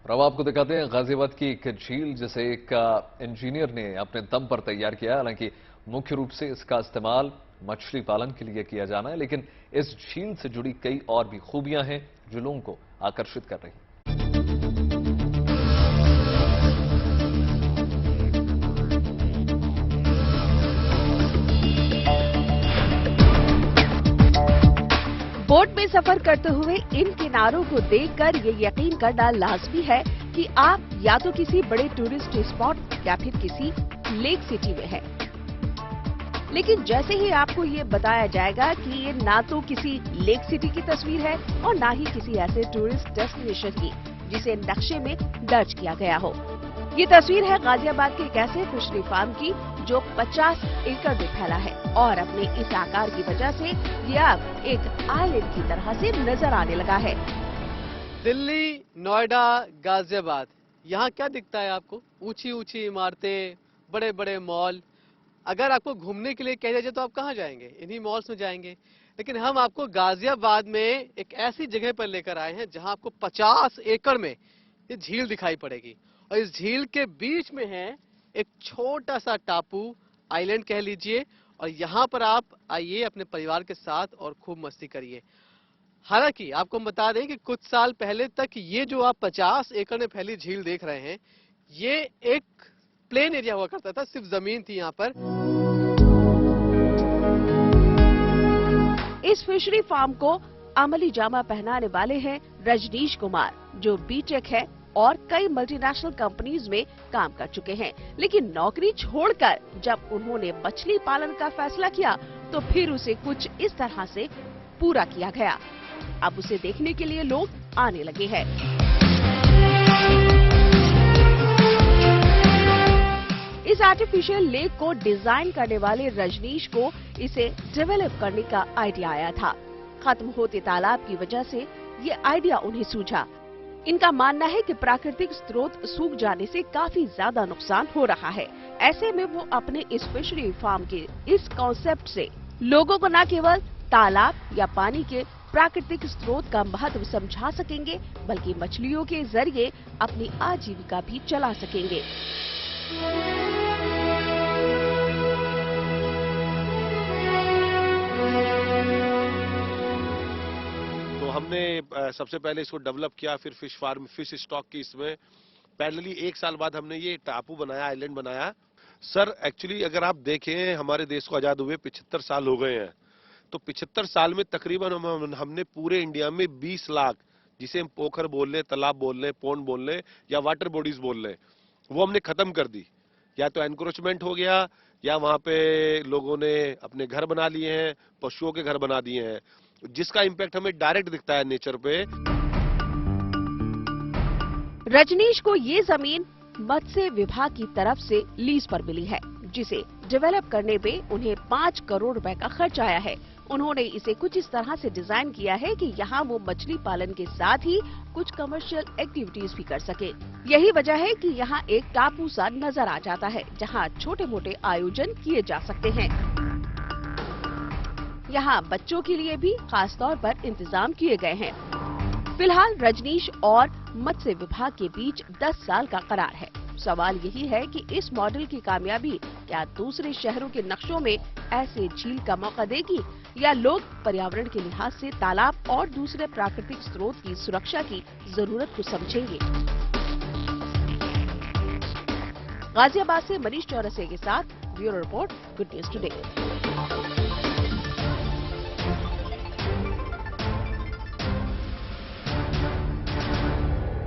और अब आपको दिखाते हैं गाजियाबाद की एक झील जिसे एक इंजीनियर ने अपने दम पर तैयार किया है। हालांकि मुख्य रूप से इसका इस्तेमाल मछली पालन के लिए किया जाना है, लेकिन इस झील से जुड़ी कई और भी खूबियां हैं जो लोगों को आकर्षित कर रही हैं। बोट में सफर करते हुए इन किनारों को देखकर ये यकीन करना लाजमी है कि आप या तो किसी बड़े टूरिस्ट स्पॉट या फिर किसी लेक सिटी में हैं। लेकिन जैसे ही आपको ये बताया जाएगा कि ये ना तो किसी लेक सिटी की तस्वीर है और ना ही किसी ऐसे टूरिस्ट डेस्टिनेशन की जिसे नक्शे में दर्ज किया गया हो। ये तस्वीर है गाजियाबाद के एक ऐसे फिशरी फार्म की जो 50 एकड़ में फैला है और अपने इस आकार की वजह से ये अब एक आइलैंड की तरह से नजर आने लगा है। दिल्ली, नोएडा, गाजियाबाद, यहाँ क्या दिखता है आपको? ऊंची ऊंची इमारतें, बड़े बड़े मॉल। अगर आपको घूमने के लिए कह जाए तो आप कहाँ जाएंगे? इन्हीं मॉल्स में जाएंगे। लेकिन हम आपको गाजियाबाद में एक ऐसी जगह पर लेकर आए हैं जहाँ आपको 50 एकड़ में ये झील दिखाई पड़ेगी और इस झील के बीच में है एक छोटा सा टापू, आइलैंड कह लीजिए, और यहाँ पर आप आइए अपने परिवार के साथ और खूब मस्ती करिए। हालांकि आपको हम बता दें कि कुछ साल पहले तक ये जो आप 50 एकड़ में फैली झील देख रहे हैं, ये एक प्लेन एरिया हुआ करता था, सिर्फ जमीन थी यहाँ पर। इस फिशरी फार्म को अमली जामा पहनाने वाले हैं रजनीश कुमार, जो बीटेक है और कई मल्टीनेशनल कंपनीज में काम कर चुके हैं। लेकिन नौकरी छोड़कर जब उन्होंने मछली पालन का फैसला किया तो फिर उसे कुछ इस तरह से पूरा किया गया। अब उसे देखने के लिए लोग आने लगे हैं। इस आर्टिफिशियल लेक को डिजाइन करने वाले रजनीश को इसे डेवलप करने का आइडिया आया था। खत्म होते तालाब की वजह से ये आइडिया उन्हें सूझा। इनका मानना है कि प्राकृतिक स्रोत सूख जाने से काफी ज्यादा नुकसान हो रहा है। ऐसे में वो अपने इस फिशरी फार्म के इस कॉन्सेप्ट से लोगों को न केवल तालाब या पानी के प्राकृतिक स्रोत का महत्व समझा सकेंगे, बल्कि मछलियों के जरिए अपनी आजीविका भी चला सकेंगे। हमने सबसे पहले इसको डेवलप किया, फिर फिश फार्म, फिश स्टॉक की इसमें पैरेलली 1 साल बाद हमने ये टापू बनाया, आइलैंड बनाया। सर एक्चुअली अगर आप देखें, हमारे देश को आजाद हुए 75 साल हो गए हैं, तो 75 साल में तकरीबन हमने पूरे इंडिया में 20 लाख, जिसे हम पोखर बोल लें, तालाब बोल लें, पौंड बोल लें या वाटर बॉडीज बोल लें, वो हमने खत्म कर दी। या तो एनक्रोचमेंट हो गया या वहां पे लोगों ने अपने घर बना लिए हैं, पशुओं के घर बना दिए हैं, जिसका इम्पैक्ट हमें डायरेक्ट दिखता है नेचर पे। रजनीश को ये जमीन मत्स्य विभाग की तरफ से लीज पर मिली है, जिसे डेवलप करने में उन्हें 5 करोड़ रुपए का खर्च आया है। उन्होंने इसे कुछ इस तरह से डिजाइन किया है कि यहाँ वो मछली पालन के साथ ही कुछ कमर्शियल एक्टिविटीज भी कर सके। यही वजह है कि यहाँ एक टापू सा नजर आ जाता है, जहाँ छोटे मोटे आयोजन किए जा सकते हैं। यहाँ बच्चों के लिए भी खास तौर पर इंतजाम किए गए हैं। फिलहाल रजनीश और मत्स्य विभाग के बीच 10 साल का करार है। सवाल यही है कि इस मॉडल की कामयाबी क्या दूसरे शहरों के नक्शों में ऐसे झील का मौका देगी, या लोग पर्यावरण के लिहाज से तालाब और दूसरे प्राकृतिक स्रोत की सुरक्षा की जरूरत को समझेंगे। गाजियाबाद से मनीष चौरसिया के साथ bureau report, good news today.